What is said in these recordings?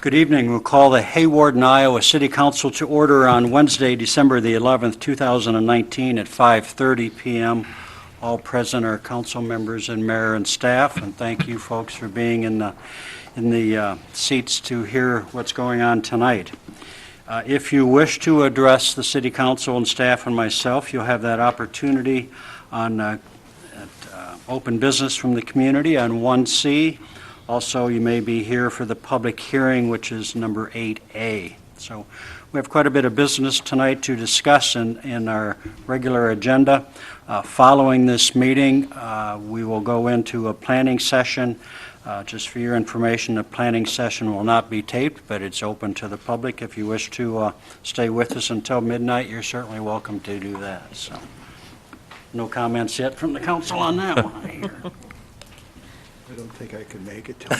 Good evening. We'll call the Hawarden, Iowa City Council to order on Wednesday, December the 11th, 2019 at 5:30 p.m. All present are council members and mayor and staff, and thank you folks for being in the seats to hear what's going on tonight. If you wish to address the city council and staff and myself, you'll have that opportunity on open business from the community on 1C. Also, you may be here for the public hearing, which is number 8A. So we have quite a bit of business tonight to discuss in our regular agenda. Following this meeting, we will go into a planning session. Just for your information, the planning session will not be taped, but it's open to the public. If you wish to stay with us until midnight, you're certainly welcome to do that. So, no comments yet from the council on that one, I hear. I don't think I can make it till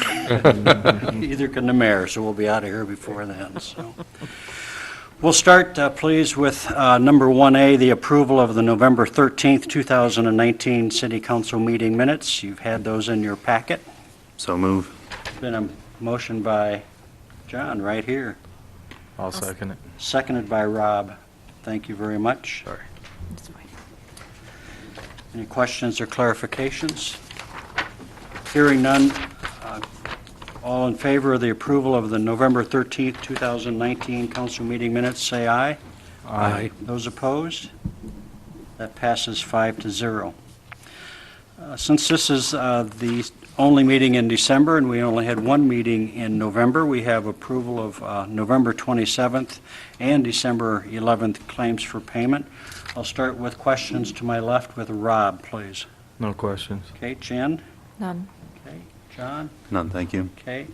Either can the mayor, so we'll be out of here before then. So, we'll start, please, with number 1A, the approval of the November 13th, 2019 City Council meeting minutes. You've had those in your packet. So move. Been a motion by John right here, I'll second it. seconded by Rob. Thank you very much. Sorry. Any questions or clarifications? Hearing none, all in favor of the approval of the November 13th, 2019 council meeting minutes, say aye. Aye. Those opposed? That passes 5-0. Since this is the only meeting in December and we only had one meeting in November, we have approval of November 27th and December 11th claims for payment. I'll start with questions to my left with Rob, please. No questions. Okay, Jen? None. Okay, John? None, thank you. Okay,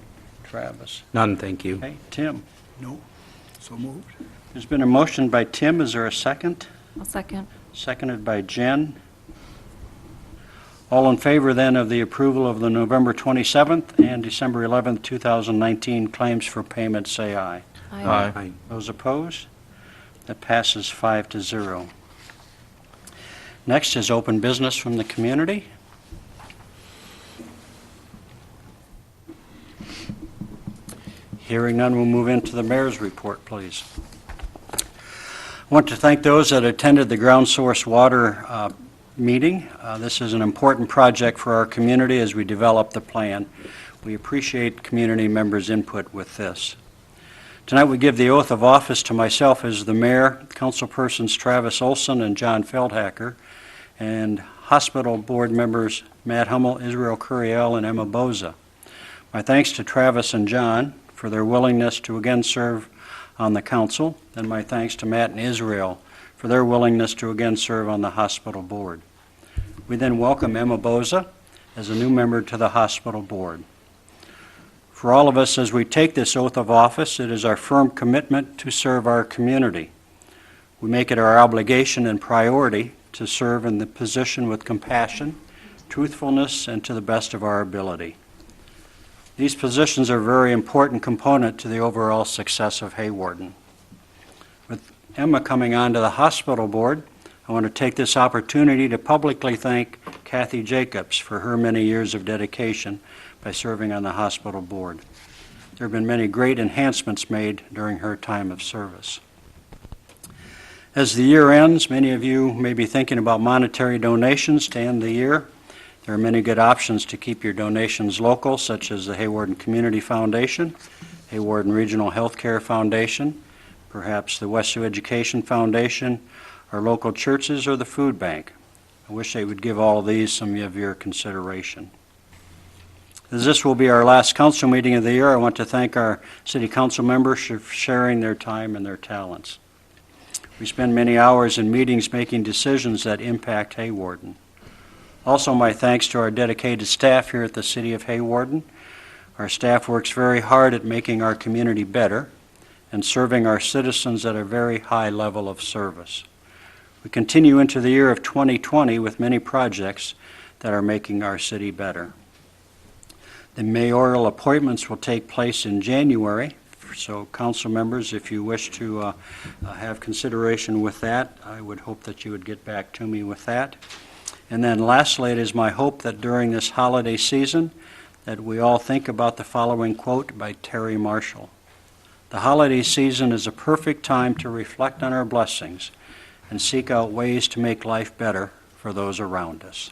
Travis? None, thank you. Okay, Tim? no. So moved. There's been a motion by Tim. Is there a second? I'll second. Seconded by Jen. All in favor then of the approval of the November 27th and December 11th, 2019 claims for payment, say aye. Aye. Those opposed? That passes 5-0. Next is open business from the community. Hearing none, we'll move into the mayor's report, please. I want to thank those that attended the ground source water meeting. This is an important project for our community as we develop the plan. We appreciate community members' input with this. Tonight we give the oath of office to myself as the mayor, councilpersons Travis Olson and John Feldhacker, and hospital board members Matt Hummel, Israel Curiel, and Emma Boza. My thanks to Travis and John for their willingness to again serve on the council, and my thanks to Matt and Israel for their willingness to again serve on the hospital board. We then welcome Emma Boza as a new member to the hospital board. For all of us, as we take this oath of office, it is our firm commitment to serve our community. We make it our obligation and priority to serve in the position with compassion, truthfulness, and to the best of our ability. These positions are a very important component to the overall success of Hawarden. With Emma coming on to the hospital board, I want to take this opportunity to publicly thank Kathy Jacobs for her many years of dedication by serving on the hospital board. There have been many great enhancements made during her time of service. As the year ends, many of you may be thinking about monetary donations to end the year. There are many good options to keep your donations local, such as the Hawarden Community Foundation, Hawarden Regional Healthcare Foundation, perhaps the West Sioux Education Foundation, our local churches, or the food bank. I wish they would give all of these some of your consideration. As this will be our last council meeting of the year, I want to thank our city council members for sharing their time and their talents. We spend many hours in meetings making decisions that impact Hawarden. Also, my thanks to our dedicated staff here at the City of Hawarden. Our staff works very hard at making our community better and serving our citizens at a very high level of service. We continue into the year of 2020 with many projects that are making our city better. The mayoral appointments will take place in January, so council members, if you wish to have consideration with that, I would hope that you would get back to me with that. And then lastly, it is my hope that during this holiday season that we all think about the following quote by Terry Marshall. The holiday season is a perfect time to reflect on our blessings and seek out ways to make life better for those around us.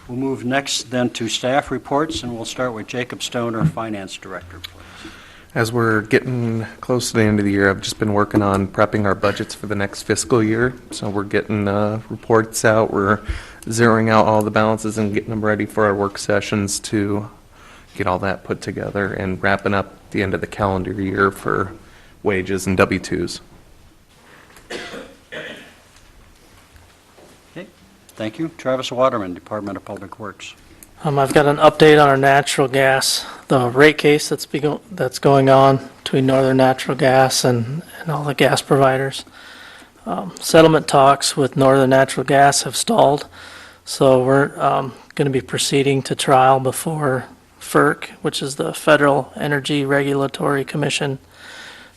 We'll move next then to staff reports, and we'll start with Jacob Stoner, Finance Director, please. As we're getting close to the end of the year, I've just been working on prepping our budgets for the next fiscal year. So we're getting reports out, we're zeroing out all the balances and getting them ready for our work sessions to get all that put together and wrapping up the end of the calendar year for wages and W-2s. Okay, thank you. Travis Waterman, Department of Public Works. I've got an update on our natural gas, the rate case that's going on between Northern Natural Gas and all the gas providers. Settlement talks with Northern Natural Gas have stalled, so we're going to be proceeding to trial before FERC, which is the Federal Energy Regulatory Commission.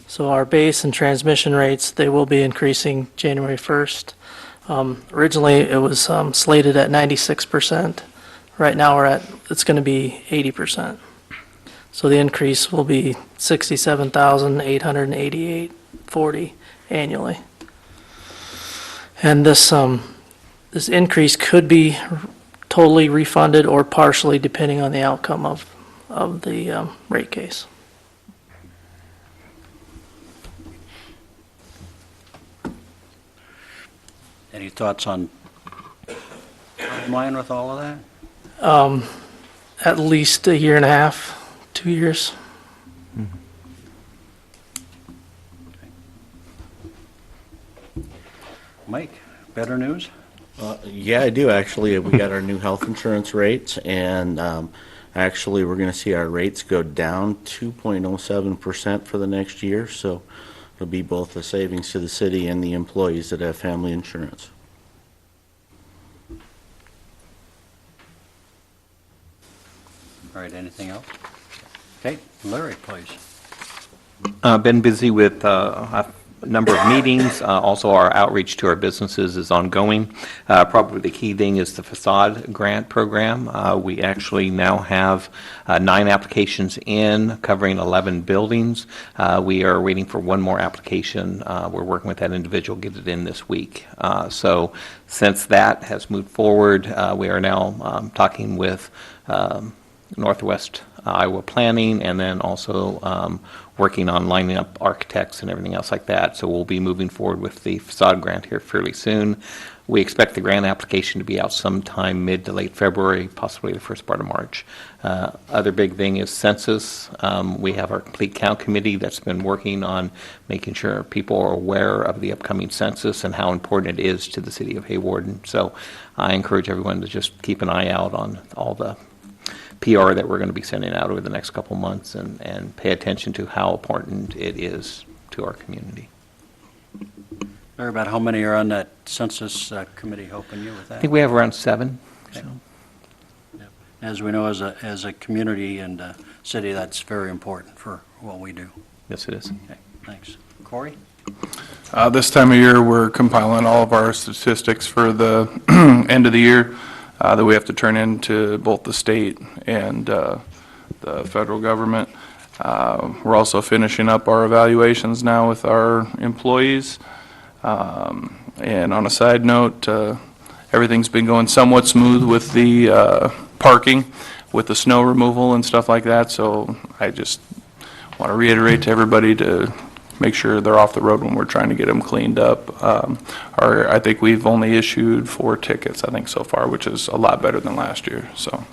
So our base and transmission rates, they will be increasing January 1st. Originally, it was slated at 96%. Right now, it's going to be 80%. So the increase will be $67,888.40 annually. And this increase could be totally refunded or partially, depending on the outcome of the rate case. Any thoughts on timeline with all of that? At least a year and a half, 2 years. Mike, better news? Yeah, I do, actually. We got our new health insurance rates, and actually, we're going to see our rates go down 2.07% for the next year, so it'll be both a savings to the city and the employees that have family insurance. All right, anything else? Okay, Larry, please. Been busy with a number of meetings. Also, our outreach to our businesses is ongoing. Probably the key thing is the facade grant program. We actually now have 9 applications in, covering 11 buildings. We are waiting for one more application. We're working with that individual, get it in this week. So since that has moved forward, we are now talking with Northwest Iowa Planning, and then also working on lining up architects and everything else like that. So we'll be moving forward with the facade grant here fairly soon. We expect the grant application to be out sometime mid to late February, possibly the first part of March. Other big thing is census. We have our complete count committee that's been working on making sure people are aware of the upcoming census and how important it is to the city of Hawarden. So I encourage everyone to just keep an eye out on all the PR that we're going to be sending out over the next couple months and pay attention to how important it is to our community. Larry, about how many are on that census committee helping you with that? I think we have around 7. Okay. So. Yep. As we know, as a community and a city, that's very important for what we do. Yes, it is. Okay, thanks. Corey? This time of year, we're compiling all of our statistics for the end of the year that we have to turn into both the state and the federal government. We're also finishing up our evaluations now with our employees. And on a side note, everything's been going somewhat smooth with the parking, with the snow removal and stuff like that. So I just want to reiterate to everybody to make sure they're off the road when we're trying to get them cleaned up. I think we've only issued 4 tickets, I think, so far, which is a lot better than last year. So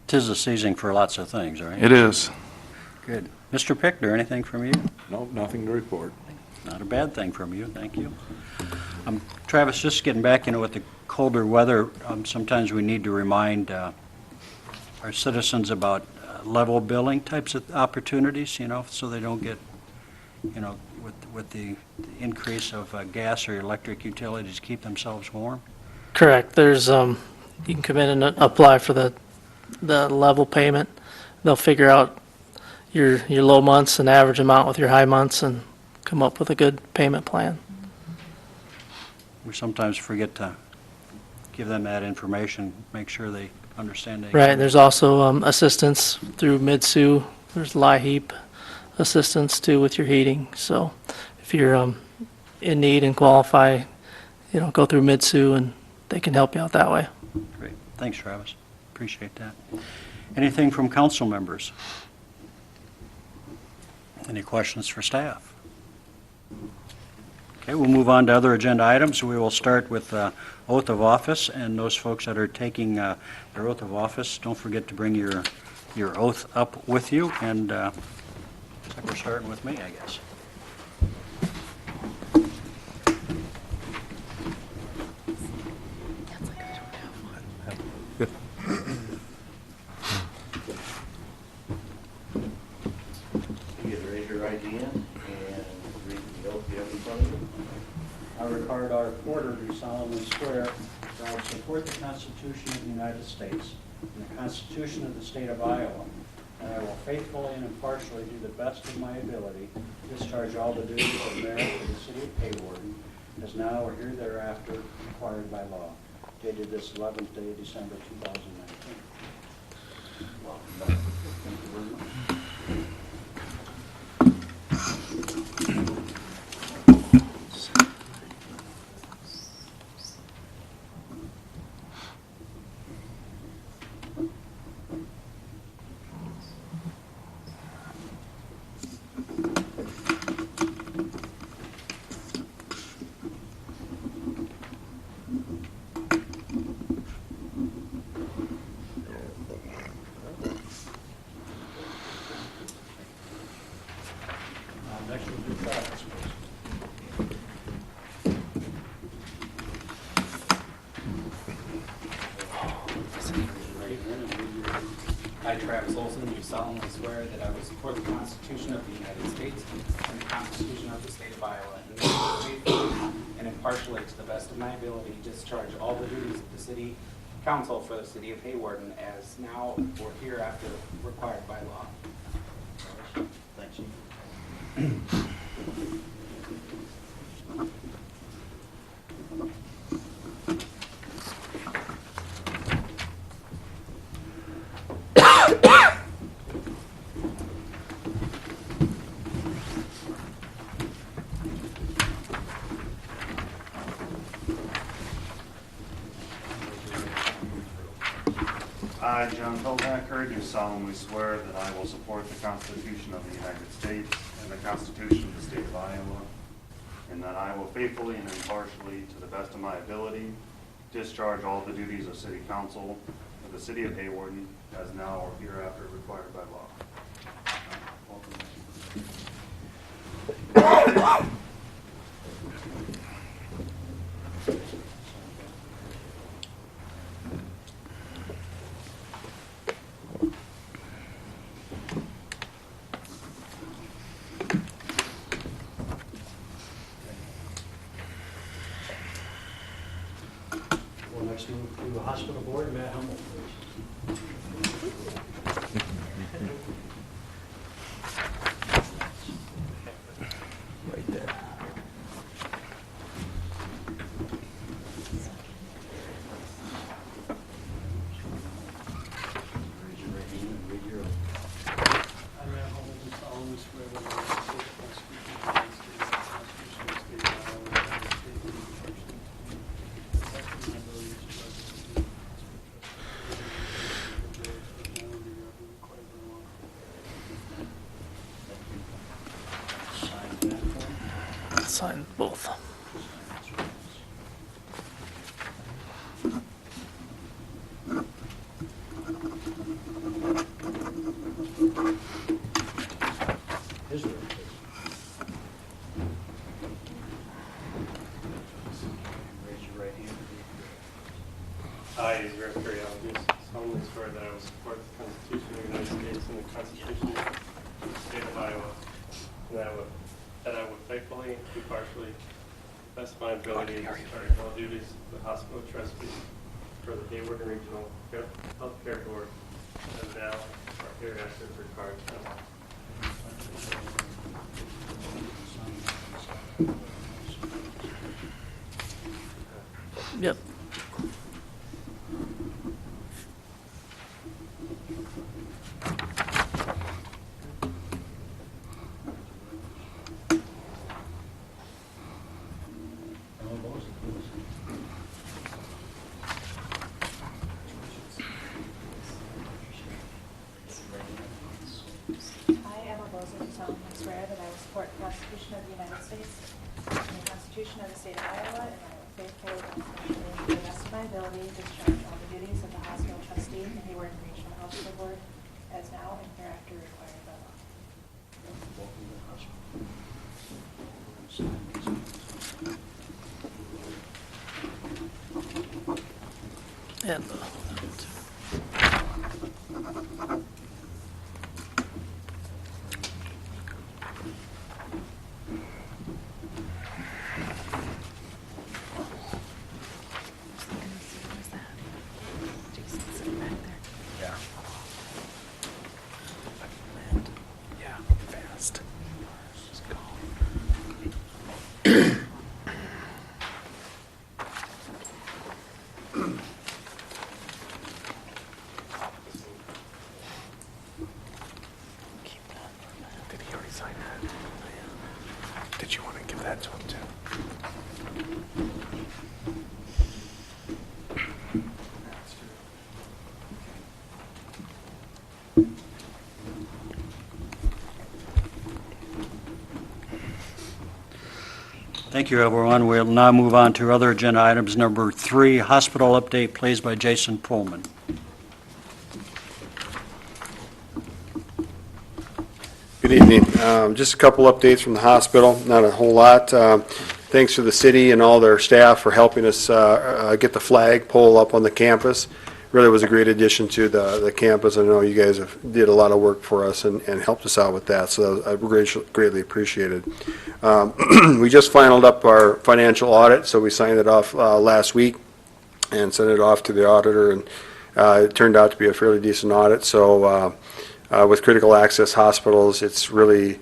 'Tis the season for lots of things, right? it is. Good. Mr. Pickner, anything from you? No, nothing to report. Not a bad thing from you, thank you. Travis, just getting back, with the colder weather, sometimes we need to remind our citizens about level billing types of opportunities, so they don't get, with the increase of gas or electric utilities, keep themselves warm. Correct. There's you can come in and apply for the level payment. They'll figure out your low months and average amount with your high months and come up with a good payment plan. We sometimes forget to give them that information, make sure they understand they. Right, there's also assistance through Mid-Sioux. There's LIHEAP assistance too with your heating. So if you're in need and qualify, go through Mid-Sioux and they can help you out that way. Great. Thanks, Travis. Appreciate that. Anything from council members? Any questions for staff? Okay, we'll move on to other agenda items. We will start with oath of office, and those folks that are taking their oath of office, don't forget to bring your oath up with you, and looks like we're starting with me, I guess. You can raise your right hand and read the oath you have in front of you. I, Ricardo R. Porter, do solemnly swear that I will support the Constitution of the United States and the Constitution of the State of Iowa, and I will faithfully and impartially do the best of my ability discharge all the duties of mayor for the city of Hawarden, as now or here thereafter required by law. Dated this 11th day of December 2019. Welcome back. Thank you very much. Next we'll do Travis, please. I, Travis Olson, do solemnly swear that I will support the Constitution of the United States and the Constitution of the State of Iowa, and that I will faithfully and impartially, to the best of my ability, discharge all the duties of the city council for the city of Hawarden as now or hereafter required by law. Thanks. I, John Feldhacker, do solemnly swear that I will support the Constitution of the United States and the Constitution of the State of Iowa, and that I will faithfully and impartially, to the best of my ability, discharge all the duties of City Council of the City of Hawarden as now or hereafter required by law. We'll next move to the hospital board. Matt Hummel, please. Right there. Raise your right hand and read your oath. I, Matt Hummel, do solemnly swear that I will support the Constitution of the United States and the Constitution of the State of Iowa, and I will faithfully and impartially, to the best of my ability, discharge all the duties of the city council of the village as now or hereafter required by law. Sign that form. Sign both. Israel, please. Raise your right hand. I, Israel Curiel, do solemnly swear that I will support the Constitution of the United States and the Constitution of the State of Iowa, and that I will faithfully, impartially, to the best of my ability, discharge all duties of the hospital trustee for the Hawarden Regional Healthcare Board, as now or hereafter required by law. Yep. Constitution of the United States and the Constitution of the State of Iowa, and I will faithfully and impartially, to the best of my ability, discharge all the duties of the hospital trustee in the Hawarden Regional Health Board as now and hereafter required by law. And Did he already sign that? Did you want to give that to him too? Thank you, everyone. We'll now move on to other agenda items. Number 3, hospital update, please, by Jason Pullman. Good evening. Just a couple updates from the hospital, not a whole lot. Thanks to the city and all their staff for helping us get the flagpole up on the campus. Really was a great addition to the campus. I know you guys did a lot of work for us and helped us out with that, so I greatly appreciated. We just finalized up our financial audit, so we signed it off last week and sent it off to the auditor, and it turned out to be a fairly decent audit. So with critical access hospitals, it's really,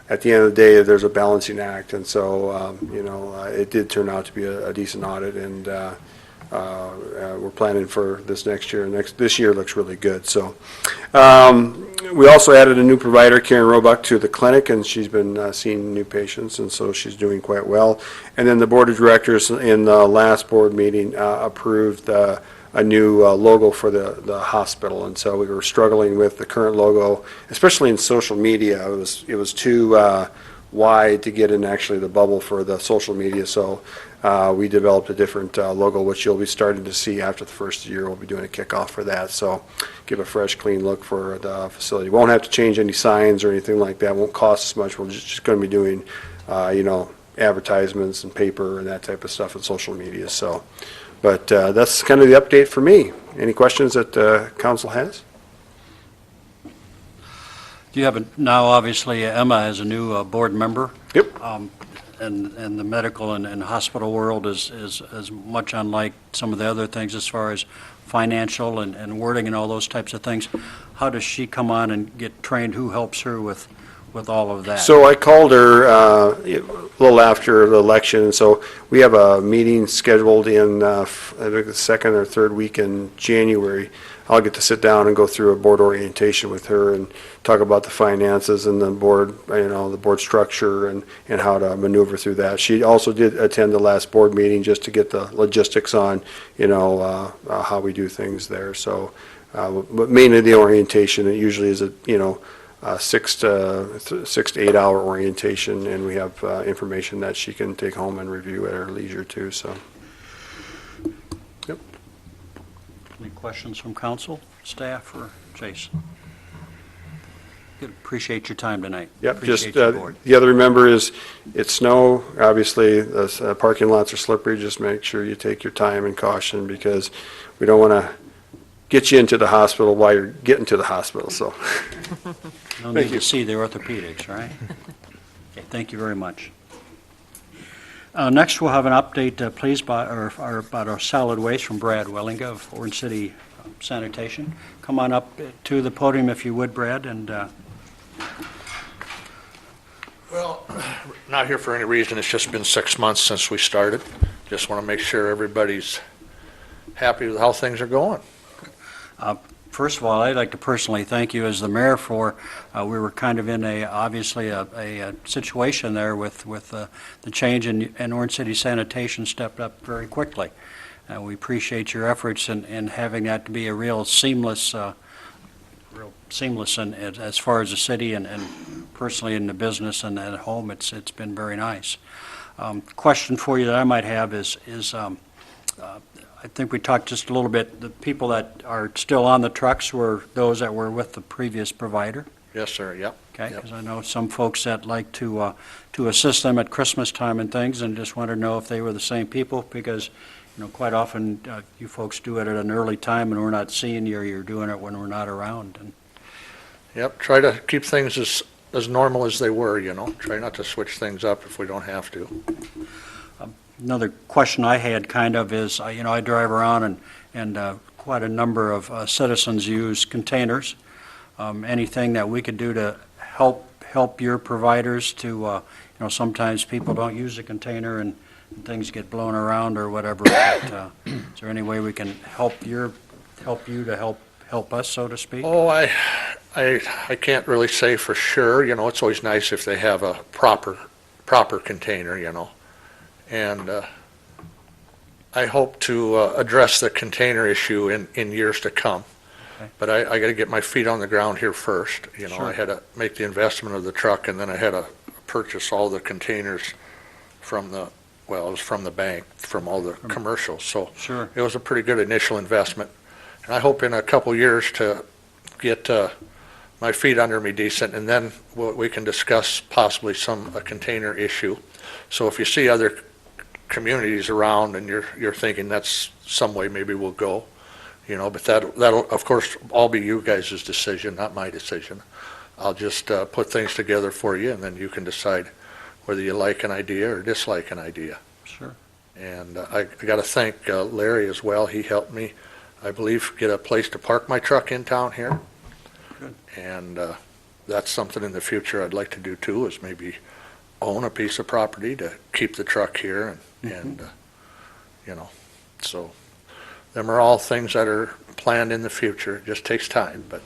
at the end of the day, there's a balancing act, and so it did turn out to be a decent audit, and we're planning for this next year. This year looks really good. So we also added a new provider, Karen Roebuck, to the clinic, and she's been seeing new patients, and so she's doing quite well. And then the board of directors in the last board meeting approved a new logo for the hospital, and so we were struggling with the current logo, especially in social media. It was too wide to get in actually the bubble for the social media, so we developed a different logo, which you'll be starting to see after the first year. We'll be doing a kickoff for that, so give a fresh, clean look for the facility. Won't have to change any signs or anything like that. Won't cost as much. We're just going to be doing, advertisements and paper and that type of stuff and social media. So, but that's kind of the update for me. Any questions that council has? You have now, obviously, Emma as a new board member. Yep. And the medical and hospital world is much unlike some of the other things as far as financial and wording and all those types of things. How does she come on and get trained? Who helps her with all of that? So I called her a little after the election, so we have a meeting scheduled in I think the second or third week in January. I'll get to sit down and go through a board orientation with her and talk about the finances and the board, the board structure and how to maneuver through that. She also did attend the last board meeting just to get the logistics on, how we do things there. So, but mainly the orientation. It usually is a 6 to 8 hour orientation, and we have information that she can take home and review at her leisure too. So. Any questions from council, staff, or Jason? Good. Appreciate your time tonight. Yep. Appreciate Just your board. the other remember is it's snow. Obviously, the parking lots are slippery. Just make sure you take your time and caution, because we don't want to get you into the hospital while you're getting to the hospital. So, No need to see the orthopedics, right? Okay, thank you very much. Next, we'll have an update, please, about our solid waste from Brad Wellinga of Orange City Sanitation. Come on up to the podium if you would, Brad, and Well, not here for any reason. It's just been 6 months since we started. Just want to make sure everybody's happy with how things are going. First of all, I'd like to personally thank you as the mayor for, we were kind of in obviously a situation there with the change, and Orange City Sanitation stepped up very quickly. We appreciate your efforts in having that to be a real seamless and as far as the city and personally in the business and at home, it's been very nice. Question for you that I might have is I think we talked just a little bit, the people that are still on the trucks were those that were with the previous provider? Yes, sir, yep. Okay, Yep. because I know some folks that like to assist them at Christmas time and things, and just wanted to know if they were the same people, because, quite often, you folks do it at an early time, and we're not seeing you, or you're doing it when we're not around. And Yep, try to keep things as normal as they were, Try not to switch things up if we don't have to. another question I had kind of is, I drive around, and quite a number of citizens use containers. Anything that we could do to help your providers to, sometimes people don't use a container and things get blown around or whatever, but is there any way we can help you to help us, so to speak? Oh, I can't really say for sure, it's always nice if they have a proper container, And I hope to address the container issue in years to come. Okay. But I got to get my feet on the ground here first. Sure. I had to make the investment of the truck, and then I had to purchase all the containers from it was from the bank, from all the commercials. So Sure. it was a pretty good initial investment. And I hope in a couple years to get my feet under me decent, and then we can discuss possibly a container issue. So if you see other communities around and you're thinking that's some way maybe we'll go, but that'll of course all be you guys' decision, not my decision. I'll just put things together for you, and then you can decide whether you like an idea or dislike an idea. Sure. And I got to thank Larry as well. He helped me, I believe, get a place to park my truck in town here. Good. And that's something in the future I'd like to do too, is maybe own a piece of property to keep the truck here, and so them are all things that are planned in the future. It just takes time, but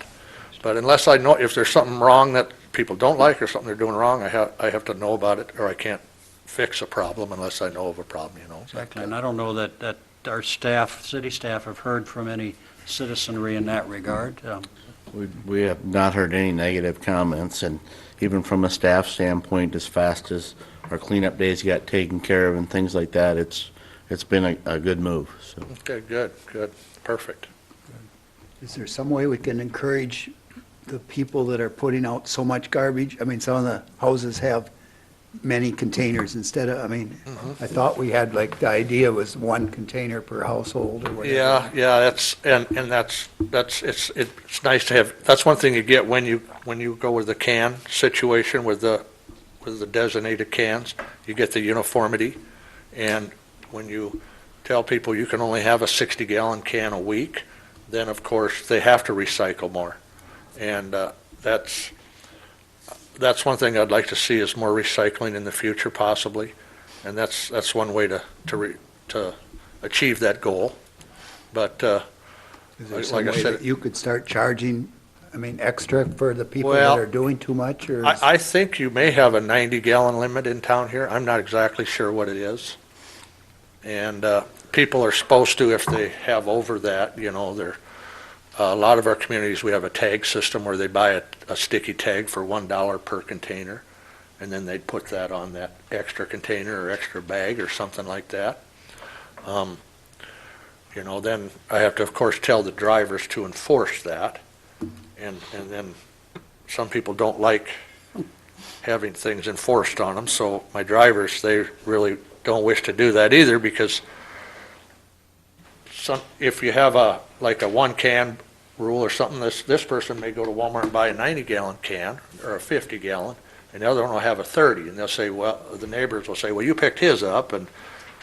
unless I know if there's something wrong that people don't like or something they're doing wrong, I have to know about it, or I can't fix a problem unless I know of a problem, Exactly, and I don't know that our city staff have heard from any citizenry in that regard. We have not heard any negative comments, and even from a staff standpoint, as fast as our cleanup days got taken care of and things like that, it's been a good move, so. Okay, good, perfect. Is there some way we can encourage the people that are putting out so much garbage? I mean, some of the houses have many containers instead of, I thought we had, the idea was one container per household or whatever. Yeah, it's nice to have, that's one thing you get when you go with the can situation with the designated cans, you get the uniformity, and when you tell people you can only have a 60-gallon can a week, then of course they have to recycle more, and that's one thing I'd like to see, is more recycling in the future possibly, and that's one way to achieve that goal. But Is there like some I way said, that you could start charging, extra for the people Well, that are doing too much, or? I think you may have a 90-gallon limit in town here. I'm not exactly sure what it is. And people are supposed to, if they have over that, a lot of our communities, we have a tag system where they buy a sticky tag for $1 per container, and then they'd put that on that extra container or extra bag or something like that. Then I have to, of course, tell the drivers to enforce that. And then some people don't like having things enforced on them, so my drivers, they really don't wish to do that either, because if you have a one-can rule or something, this person may go to Walmart and buy a 90-gallon can or a 50-gallon, and the other one will have a 30, and they'll say, well, the neighbors will say, well, you picked his up, and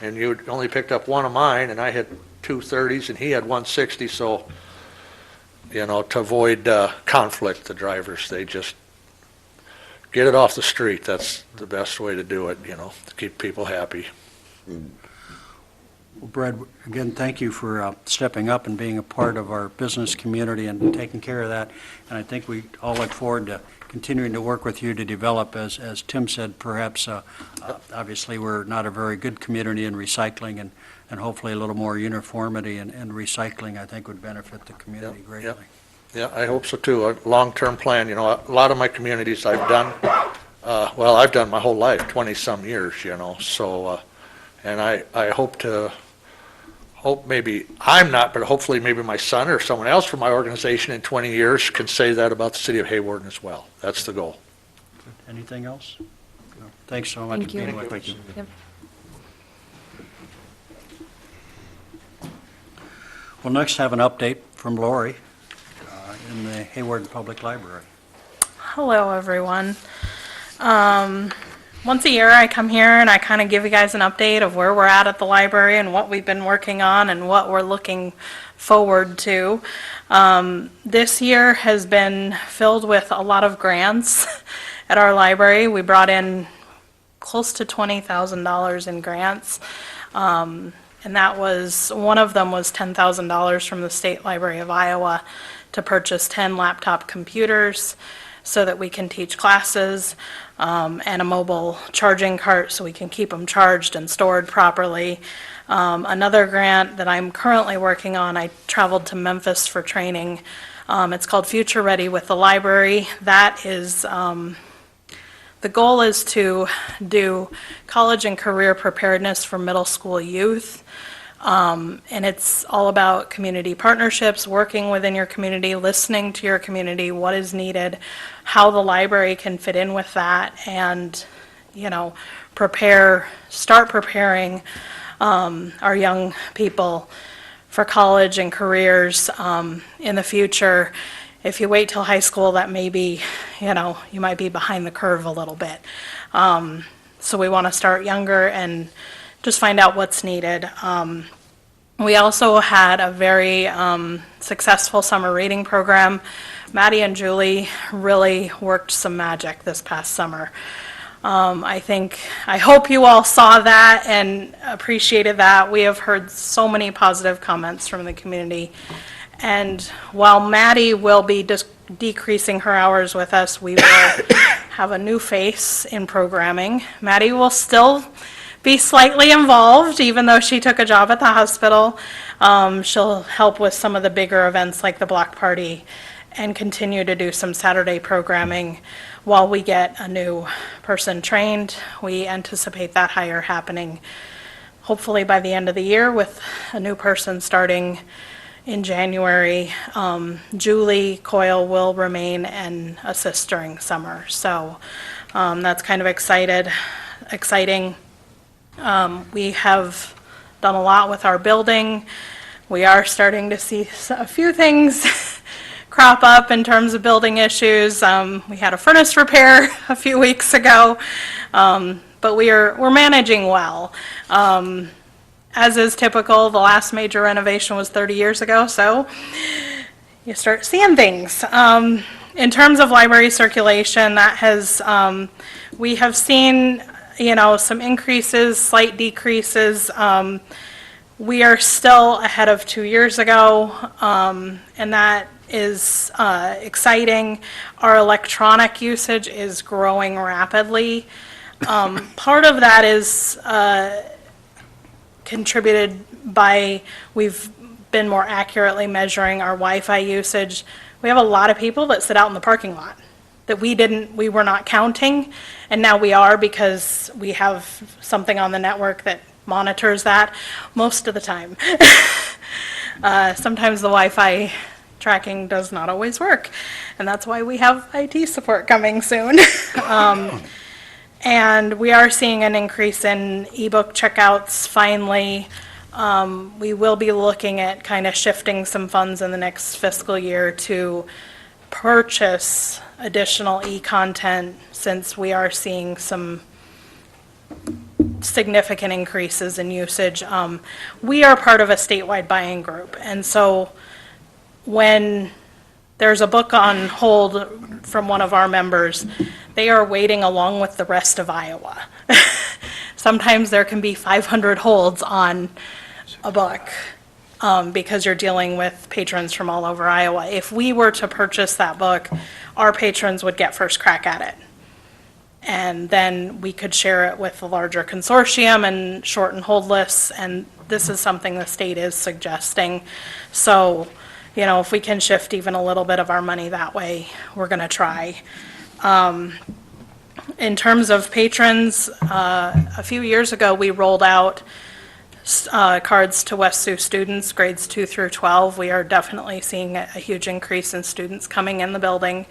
you only picked up one of mine, and I had two 30s, and he had 160, so to avoid conflict, the drivers, they just get it off the street. That's the best way to do it, to keep people happy. Well, Brad, again, thank you for stepping up and being a part of our business community and taking care of that. And I think we all look forward to continuing to work with you to develop, as Tim said, perhaps, obviously, we're not a very good community in recycling, and hopefully a little more uniformity in recycling, I think, would benefit the community greatly. Yeah, I hope so too. A long-term plan, you know, a lot of my communities I've done, well, I've done my whole life, 20-some years, you know, so, and I hope maybe, I'm not, but hopefully maybe my son or someone else from my organization in 20 years can say that about the city of Hawarden as well. That's the goal. Anything else? No. Thanks so much Thank for you. being with us. Thank you. Yep. We'll next have an update from Lori in the Hawarden Public Library. Hello, everyone. Once a year, I come here and I kind of give you guys an update of where we're at the library and what we've been working on and what we're looking forward to. This year has been filled with a lot of grants at our library. We brought in close to $20,000 in grants. And that was, one of them was $10,000 from the State Library of Iowa to purchase 10 laptop computers so that we can teach classes, and a mobile charging cart so we can keep them charged and stored properly. Another grant that I'm currently working on, I traveled to Memphis for training. It's called Future Ready with the Library. That is, the goal is to do college and career preparedness for middle school youth. And it's all about community partnerships, working within your community, listening to your community, what is needed, how the library can fit in with that, and, you know, start preparing our young people for college and careers in the future. If you wait till high school, that may be, you know, you might be behind the curve a little bit. So we want to start younger and just find out what's needed. We also had a very successful summer reading program. Maddie and Julie really worked some magic this past summer. I hope you all saw that and appreciated that. We have heard so many positive comments from the community. And while Maddie will be decreasing her hours with us, we will have a new face in programming. Maddie will still be slightly involved, even though she took a job at the hospital. She'll help with some of the bigger events like the block party and continue to do some Saturday programming while we get a new person trained. We anticipate that hire happening hopefully by the end of the year with a new person starting in January. Julie Coyle will remain and assist during summer. So that's kind of exciting. We have done a lot with our building. We are starting to see a few things crop up in terms of building issues. We had a furnace repair a few weeks ago, but we're managing well. As is typical, the last major renovation was 30 years ago, so you start seeing things. In terms of library circulation, that has, we have seen, you know, some increases, slight decreases. We are still ahead of 2 years ago, and that is exciting. Our electronic usage is growing rapidly. Part of that is contributed by we've been more accurately measuring our Wi-Fi usage. We have a lot of people that sit out in the parking lot that we were not counting, and now we are because we have something on the network that monitors that most of the time. Sometimes the Wi-Fi tracking does not always work, and that's why we have IT support coming soon. And we are seeing an increase in ebook checkouts finally. We will be looking at kind of shifting some funds in the next fiscal year to purchase additional e-content since we are seeing some significant increases in usage. We are part of a statewide buying group, and so when there's a book on hold from one of our members, they are waiting along with the rest of Iowa. Sometimes there can be 500 holds on a book because you're dealing with patrons from all over Iowa. If we were to purchase that book, our patrons would get first crack at it. And then we could share it with a larger consortium and shorten hold lists, and this is something the state is suggesting. So if we can shift even a little bit of our money that way, we're going to try. In terms of patrons, a few years ago, we rolled out cards to West Sioux students, grades 2 through 12. We are definitely seeing a huge increase in students coming in the building,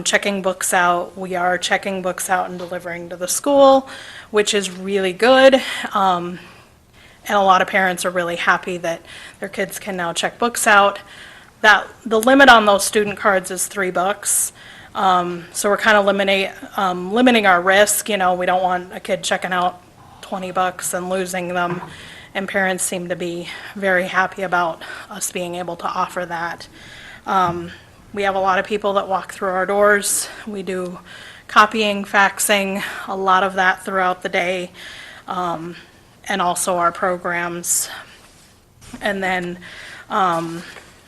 checking books out. We are checking books out and delivering to the school, which is really good. And a lot of parents are really happy that their kids can now check books out. The limit on those student cards is 3 books. So we're kind of limiting our risk. We don't want a kid checking out 20 bucks and losing them. And parents seem to be very happy about us being able to offer that. We have a lot of people that walk through our doors. We do copying, faxing, a lot of that throughout the day, and also our programs. And then,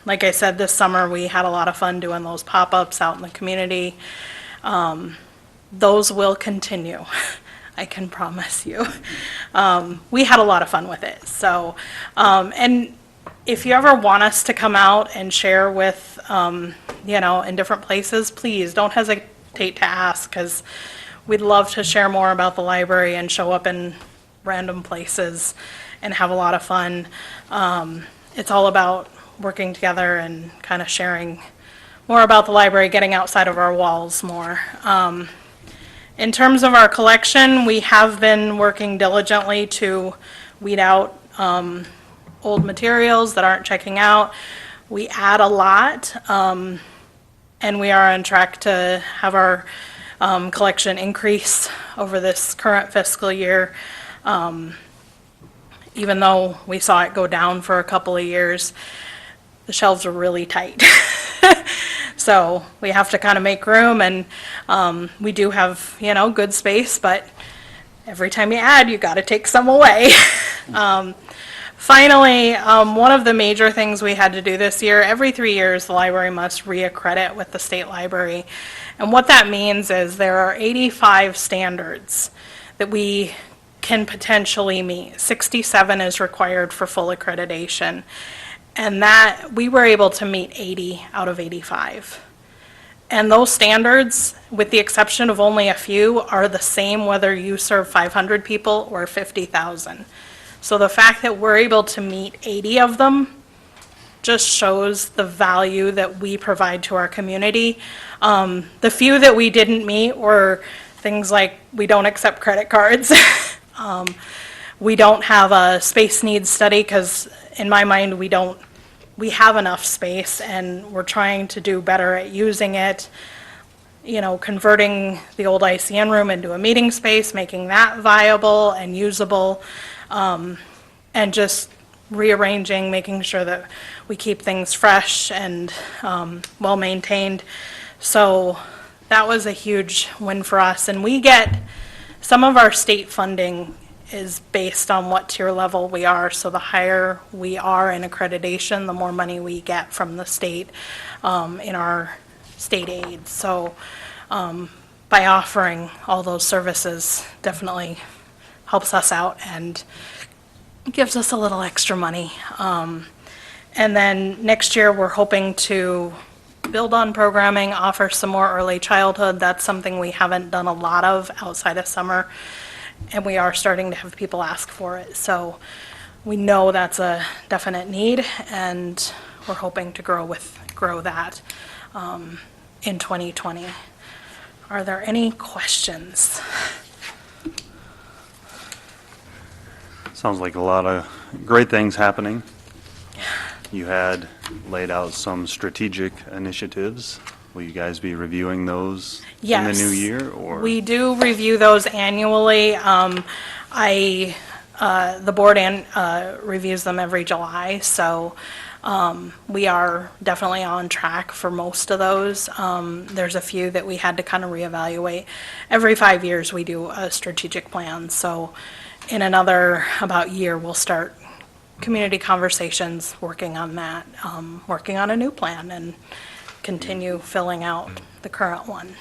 like I said, this summer we had a lot of fun doing those pop-ups out in the community. Those will continue. I can promise you. We had a lot of fun with it. So, and if you ever want us to come out and share with, in different places, please don't hesitate to ask, because we'd love to share more about the library and show up in random places and have a lot of fun. It's all about working together and kind of sharing more about the library, getting outside of our walls more. In terms of our collection, we have been working diligently to weed out old materials that aren't checking out. We add a lot, and we are on track to have our collection increase over this current fiscal year. Even though we saw it go down for a couple of years, the shelves are really tight. So we have to kind of make room, and we do have, good space, but every time you add, you got to take some away. Finally, one of the major things we had to do this year, every 3 years, the library must reaccredit with the state library. And what that means is there are 85 standards that we can potentially meet. 67 is required for full accreditation. And that, we were able to meet 80 out of 85. And those standards, with the exception of only a few, are the same whether you serve 500 people or 50,000. So the fact that we're able to meet 80 of them just shows the value that we provide to our community. The few that we didn't meet were things like we don't accept credit cards. We don't have a space needs study because, in my mind, we have enough space, and we're trying to do better at using it. Converting the old ICN room into a meeting space, making that viable and usable, and just rearranging, making sure that we keep things fresh and well maintained. So that was a huge win for us. And we get some of our state funding is based on what tier level we are. So the higher we are in accreditation, the more money we get from the state in our state aid. So by offering all those services, definitely helps us out and gives us a little extra money. And then next year, we're hoping to build on programming, offer some more early childhood. That's something we haven't done a lot of outside of summer, and we are starting to have people ask for it. So we know that's a definite need, and we're hoping to grow that in 2020. Are there any questions? Sounds like a lot of great things happening. You had laid out some strategic initiatives. Will you guys be reviewing those in the new year, or? We do review those annually. The board reviews them every July, so we are definitely on track for most of those. There's a few that we had to kind of reevaluate. Every 5 years, we do a strategic plan, so in another about year, we'll start community conversations, working on that, working on a new plan, and continue filling out the current one.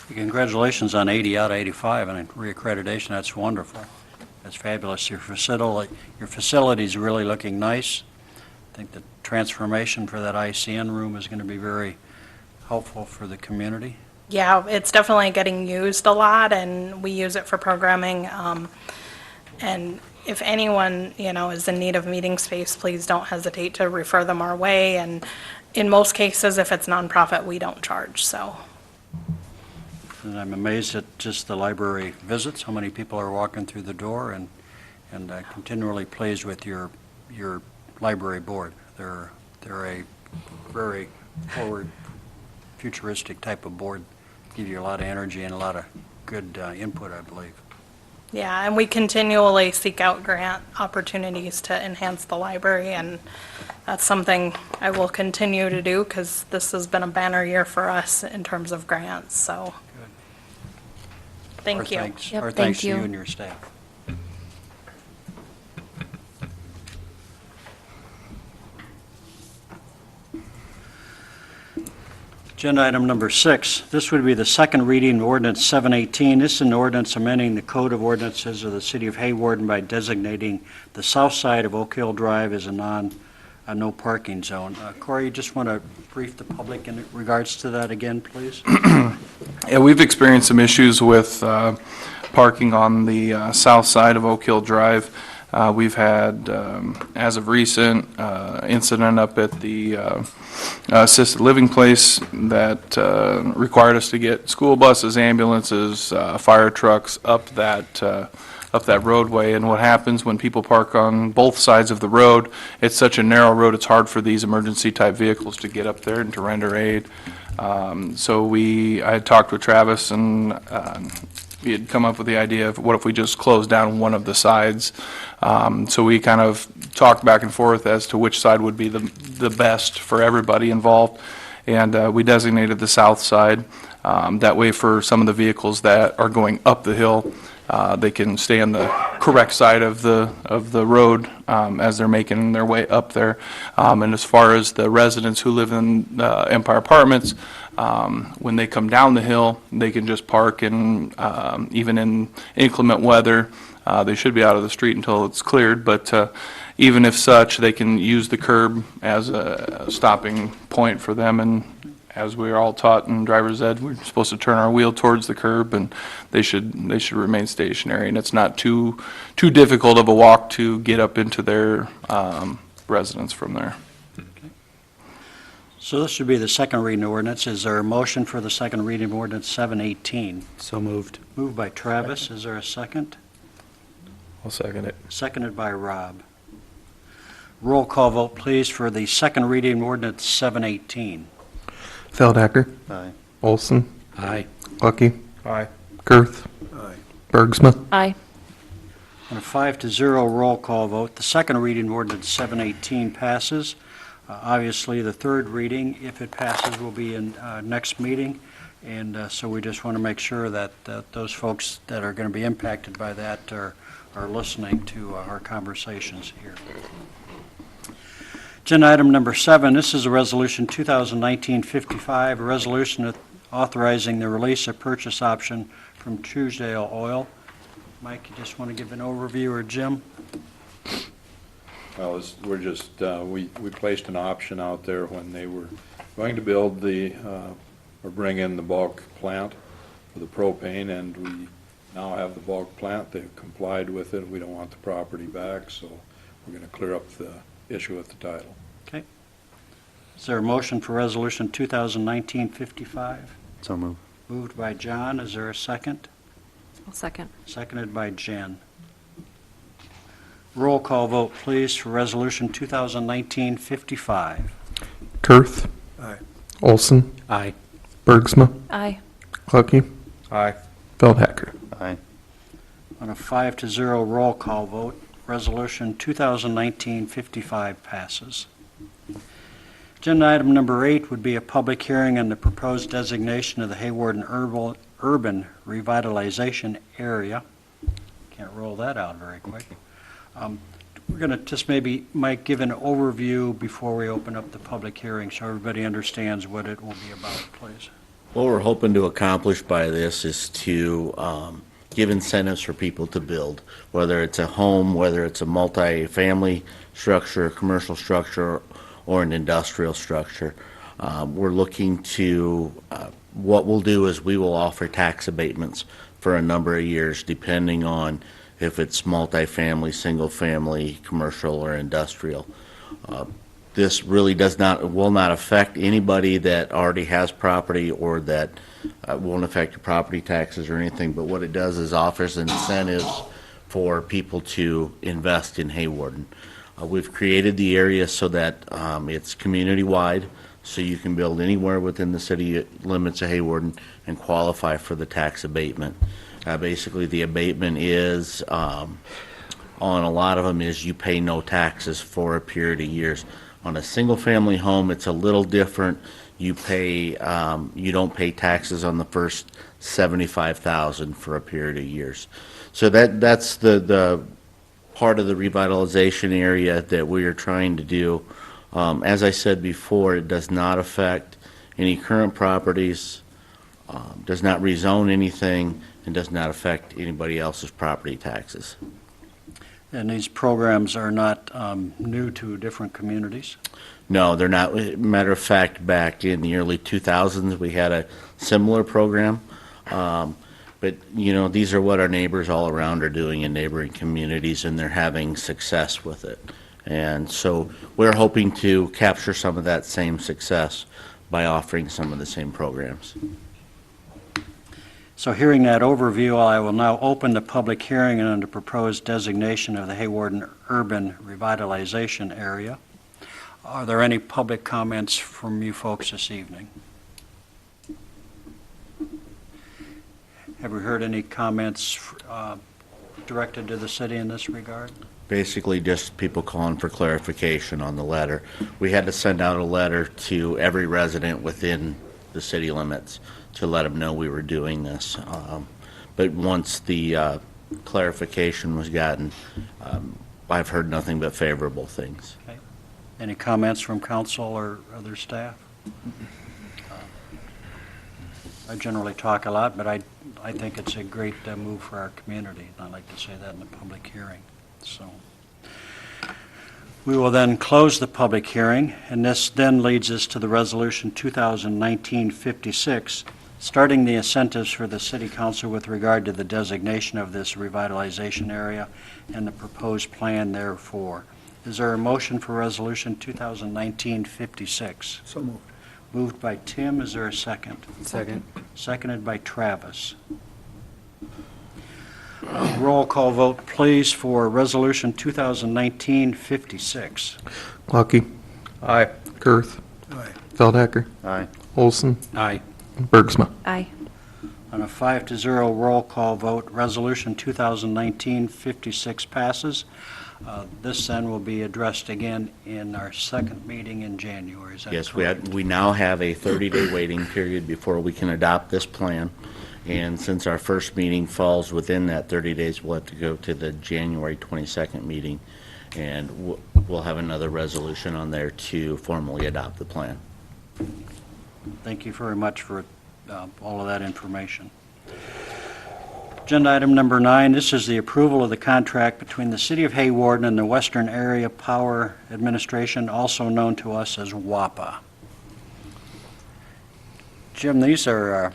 Congratulations on 80 out of 85 and reaccreditation. That's wonderful. That's fabulous. Your facility's really looking nice. I think the transformation for that ICN room is going to be very helpful for the community. Yeah, it's definitely getting used a lot, and we use it for programming. And if anyone, is in need of meeting space, please don't hesitate to refer them our way. And in most cases, if it's nonprofit, we don't charge, so. And I'm amazed at just the library visits, how many people are walking through the door, and continually pleased with your library board. They're a very forward, futuristic type of board. Give you a lot of energy and a lot of good input, I believe. Yeah, and we continually seek out grant opportunities to enhance the library, and that's something I will continue to do because this has been a banner year for us in terms of grants, so. Thank you. Our thanks to you and your staff. Agenda item number 6, this would be the second reading of ordinance 718. This is an ordinance amending the Code of Ordinances of the City of Hawarden by designating the south side of Oak Hill Drive as a no parking zone. Corey, you just want to brief the public in regards to that again, please? Yeah, we've experienced some issues with parking on the south side of Oak Hill Drive. We've had, as of recent, incident up at the assisted living place that required us to get school buses, ambulances, fire trucks up that roadway. And what happens when people park on both sides of the road, it's such a narrow road, it's hard for these emergency type vehicles to get up there and to render aid. So I had talked with Travis, and we had come up with the idea of what if we just closed down one of the sides. So we kind of talked back and forth as to which side would be the best for everybody involved. And we designated the south side. That way for some of the vehicles that are going up the hill, they can stay on the correct side of the road as they're making their way up there. And as far as the residents who live in Empire Apartments, when they come down the hill, they can just park, and even in inclement weather, they should be out of the street until it's cleared. But even if such, they can use the curb as a stopping point for them. And as we are all taught in driver's ed, we're supposed to turn our wheel towards the curb, and they should remain stationary. And it's not too difficult of a walk to get up into their residence from there. So this should be the second reading ordinance. Is there a motion for the second reading of ordinance 718? So moved. Moved by Travis. Is there a second? I'll second it. Seconded by Rob. Roll call vote, please, for the second reading of ordinance 718. Feldhacker. Aye. Olson. Aye. Lucky. Aye. Girth. Aye. Bergsma. Aye. On a 5-0 roll call vote, the second reading of ordinance 718 passes. Obviously, the third reading, if it passes, will be in next meeting. And so we just want to make sure that those folks that are going to be impacted by that are listening to our conversations here. Agenda item number 7, this is a resolution 2019-55, a resolution authorizing the release of purchase option from Truesdale Oil. Mike, you just want to give an overview, or Jim? Well, we're just, we placed an option out there when they were going to build or bring in the bulk plant for the propane, and we now have the bulk plant. They've complied with it. We don't want the property back, so we're going to clear up the issue with the title. Okay. Is there a motion for resolution 2019-55? So moved. Moved by John. Is there a second? I'll second. Seconded by Jen. Roll call vote, please, for resolution 2019-55. Girth. Aye. Olson. Aye. Bergsma. Aye. Lucky. Aye. Feldhacker. Aye. On a 5-0 roll call vote, resolution 2019-55 passes. Agenda item number 8 would be a public hearing on the proposed designation of the Hawarden Urban Revitalization Area. Can't roll that out very quick. We're going to just maybe, Mike, give an overview before we open up the public hearing so everybody understands what it will be about, please. What we're hoping to accomplish by this is to give incentives for people to build, whether it's a home, whether it's a multi-family structure, a commercial structure, or an industrial structure. We're looking to, what we'll do is we will offer tax abatements for a number of years, depending on if it's multi-family, single-family, commercial, or industrial. This really will not affect anybody that already has property, or that won't affect your property taxes or anything, but what it does is offers incentives for people to invest in Hawarden. We've created the area so that it's community-wide, so you can build anywhere within the city limits of Hawarden and qualify for the tax abatement. Basically, the abatement is, on a lot of them, is you pay no taxes for a period of years. On a single-family home, it's a little different. You don't pay taxes on the first $75,000 for a period of years. So that's the part of the revitalization area that we are trying to do. As I said before, it does not affect any current properties, does not rezone anything, and does not affect anybody else's property taxes. And these programs are not new to different communities? No, they're not. Matter of fact, back in the early 2000s, we had a similar program. But, these are what our neighbors all around are doing in neighboring communities, and they're having success with it. And so we're hoping to capture some of that same success by offering some of the same programs. So hearing that overview, I will now open the public hearing on the proposed designation of the Hawarden Urban Revitalization Area. Are there any public comments from you folks this evening? Have we heard any comments directed to the city in this regard? Basically, just people calling for clarification on the letter. We had to send out a letter to every resident within the city limits to let them know we were doing this. But once the clarification was gotten, I've heard nothing but favorable things. Okay. Any comments from council or other staff? I generally talk a lot, but I think it's a great move for our community, and I'd like to say that in the public hearing. So we will then close the public hearing, and this then leads us to the resolution 2019-56, starting the incentives for the city council with regard to the designation of this revitalization area and the proposed plan therefore. Is there a motion for resolution 2019-56? So moved. Moved by Tim. Is there a second? Second. Seconded by Travis. Roll call vote, please, for resolution 2019-56. Lucky. Aye. Girth. Aye. Feldhacker. Aye. Olson. Aye. Bergsma. Aye. On a 5-0 roll call vote, resolution 2019-56 passes. This then will be addressed again in our second meeting in January. Is that Yes, correct? we now have a 30-day waiting period before we can adopt this plan. And since our first meeting falls within that 30 days, we'll have to go to the January 22nd meeting, and we'll have another resolution on there to formally adopt the plan. Thank you very much for all of that information. Agenda item number 9, this is the approval of the contract between the City of Hawarden and the Western Area Power Administration, also known to us as WAPA. Jim, these are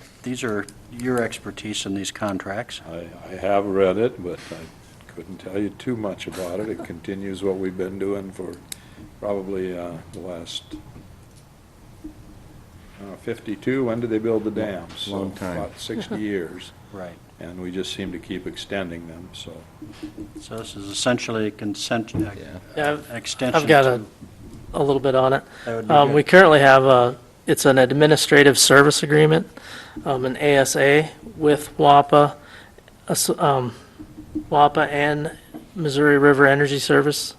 your expertise in these contracts. I have read it, but I couldn't tell you too much about it. It continues what we've been doing for probably the last 52. When did they build the dams? Long time. About 60 years. Right. And we just seem to keep extending them, so. So this is essentially a consent, Yeah, extension. I've got to- a little bit on it. That would be good. We currently have it's an administrative service agreement, an ASA with WAPA, WAPA and Missouri River Energy Services.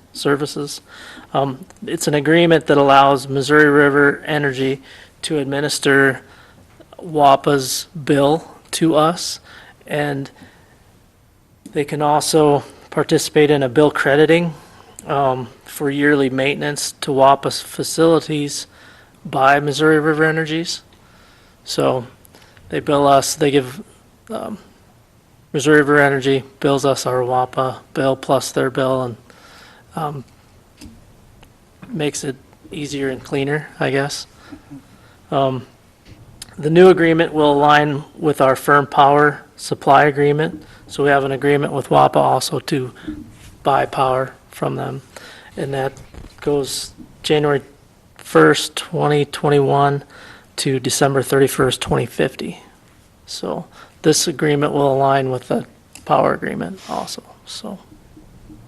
It's an agreement that allows Missouri River Energy to administer WAPA's bill to us, and they can also participate in a bill crediting for yearly maintenance to WAPA's facilities by Missouri River Energies. So they bill us, they give Missouri River Energy bills us our WAPA bill plus their bill, and makes it easier and cleaner, I guess. The new agreement will align with our firm power supply agreement, so we have an agreement with WAPA also to buy power from them, and that goes January 1st, 2021 to December 31st, 2050. So this agreement will align with the power agreement also, so.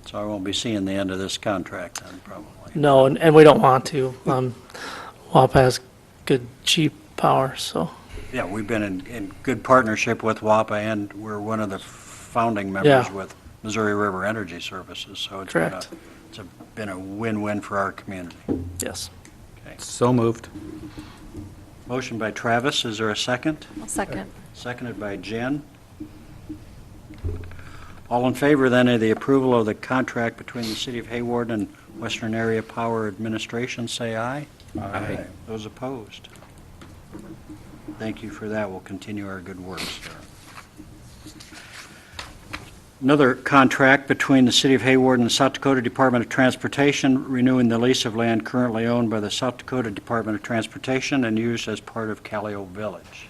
So I won't be seeing the end of this contract then, probably. No, and we don't want to. WAPA has good, cheap power, so. Yeah, we've been in good partnership with WAPA, and we're one of the founding members Yeah. with Missouri River Energy Services, so Correct. It's been a win-win for our community. Yes. So moved. Motion by Travis, is there a second? I'll second. Seconded by Jen. All in favor then of the approval of the contract between the City of Hawarden and Western Area Power Administration, say aye. Aye. Those opposed? Thank you for that. We'll continue our good work, sir. Another contract between the City of Hawarden and the South Dakota Department of Transportation, renewing the lease of land currently owned by the South Dakota Department of Transportation and used as part of Callio Village.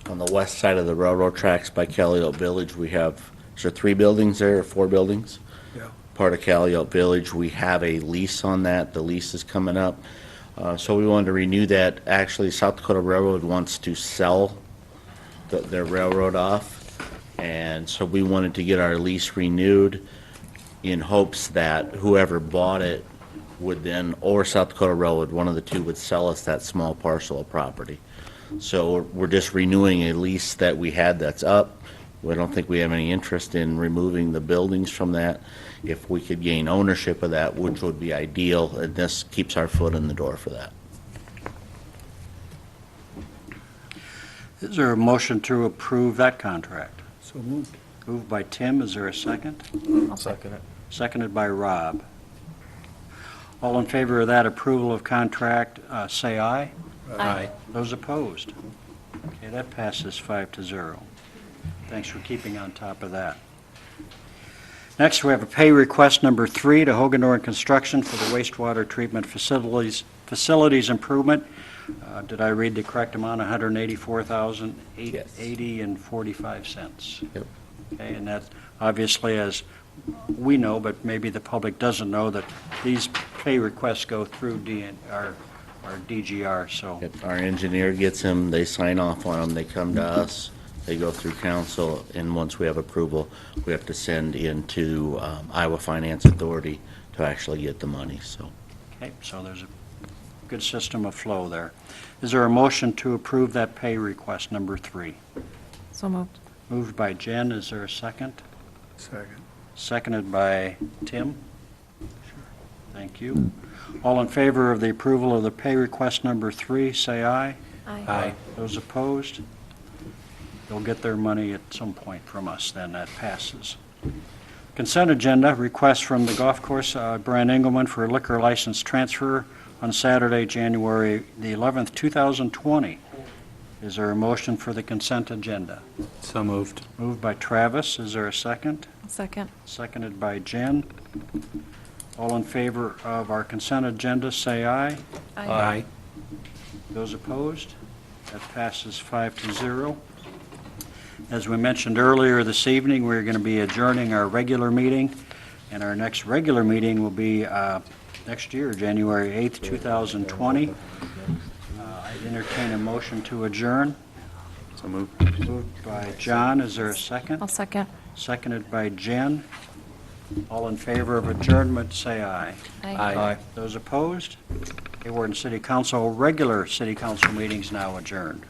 On the west side of the railroad tracks by Calliope Village, we have, is there 3 buildings there, or 4 buildings? Yeah. Part of Calliope Village, we have a lease on that. The lease is coming up. So we wanted to renew that. Actually, South Dakota Railroad wants to sell their railroad off. And so we wanted to get our lease renewed in hopes that whoever bought it would then, or South Dakota Railroad, one of the two, would sell us that small parcel of property. So we're just renewing a lease that we had that's up. We don't think we have any interest in removing the buildings from that. If we could gain ownership of that, which would be ideal, and this keeps our foot in the door for that. Is there a motion to approve that contract? So moved. Moved by Tim, is there a second? I'll second it. Seconded by Rob. All in favor of that approval of contract, say aye. Aye. Those opposed? Okay, that passes 5-0. Thanks for keeping on top of that. Next, we have a pay request number 3 to Hogandoran Construction for the wastewater treatment facilities improvement. Did I read the correct amount? $184,880.45. Yep. Okay, and that obviously, as we know, but maybe the public doesn't know, that these pay requests go through our DGR, so. If our engineer gets them, they sign off on them, they come to us, they go through council, and once we have approval, we have to send into Iowa Finance Authority to actually get the money, so. Okay, so there's a good system of flow there. Is there a motion to approve that pay request number 3? So moved. Moved by Jen, is there a second? Second. Seconded by Tim? Thank you. All in favor of the approval of the pay request number 3, say aye. Aye. Those opposed? They'll get their money at some point from us, then that passes. Consent agenda, request from the golf course, Brian Engelman, for a liquor license transfer on Saturday, January the 11th, 2020. Is there a motion for the consent agenda? So moved. Moved by Travis, is there a second? Second. Seconded by Jen. All in favor of our consent agenda, say aye. Aye. Those opposed? That passes 5-0. As we mentioned earlier this evening, we're going to be adjourning our regular meeting, and our next regular meeting will be next year, January 8th, 2020. I'd entertain a motion to adjourn. So moved. Moved by John, is there a second? I'll second. Seconded by Jen. All in favor of adjournment, say aye. Aye. Those opposed? Hawarden City Council, regular city council meetings now adjourned.